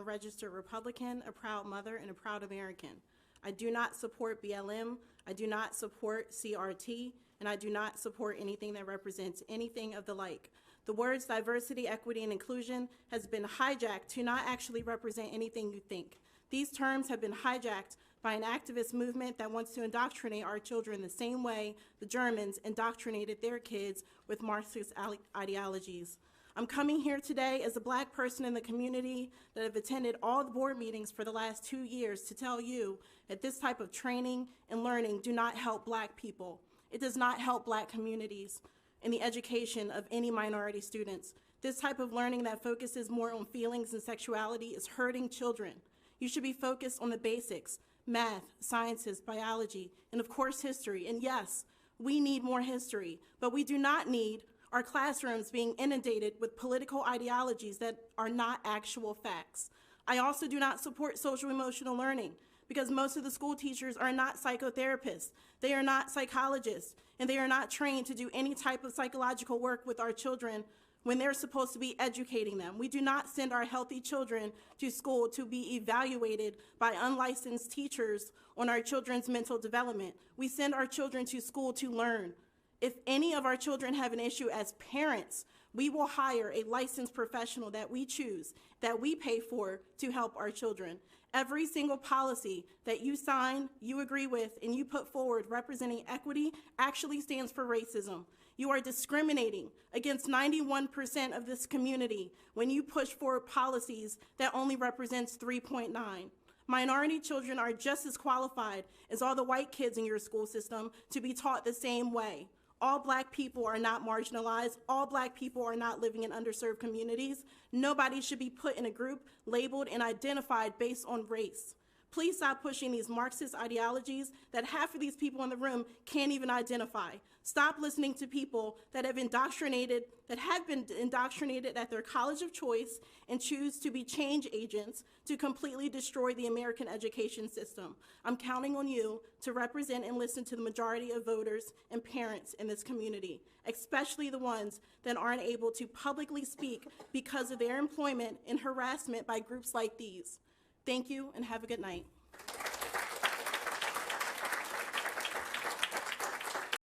a registered Republican, a proud mother, and a proud American. I do not support BLM, I do not support CRT, and I do not support anything that represents anything of the like. The words diversity, equity, and inclusion has been hijacked to not actually represent anything you think. These terms have been hijacked by an activist movement that wants to indoctrinate our children the same way the Germans indoctrinated their kids with Marxist ideologies. I'm coming here today as a Black person in the community that have attended all the board meetings for the last 2 years to tell you that this type of training and learning do not help Black people. It does not help Black communities in the education of any minority students. This type of learning that focuses more on feelings and sexuality is hurting children. You should be focused on the basics: math, sciences, biology, and of course history. And yes, we need more history, but we do not need our classrooms being inundated with political ideologies that are not actual facts. I also do not support social emotional learning because most of the school teachers are not psychotherapists, they are not psychologists, and they are not trained to do any type of psychological work with our children when they're supposed to be educating them. We do not send our healthy children to school to be evaluated by unlicensed teachers on our children's mental development. We send our children to school to learn. If any of our children have an issue as parents, we will hire a licensed professional that we choose, that we pay for to help our children. Every single policy that you sign, you agree with, and you put forward representing equity actually stands for racism. You are discriminating against 91% of this community when you push forward policies that only represents 3.9. Minority children are just as qualified as all the white kids in your school system to be taught the same way. All Black people are not marginalized. All Black people are not living in underserved communities. Nobody should be put in a group, labeled, and identified based on race. Please stop pushing these Marxist ideologies that half of these people in the room can't even identify. Stop listening to people that have been indoctrinated at their college of choice and choose to be change agents to completely destroy the American education system. I'm counting on you to represent and listen to the majority of voters and parents in this community, especially the ones that aren't able to publicly speak because of their employment and harassment by groups like these. Thank you and have a good night.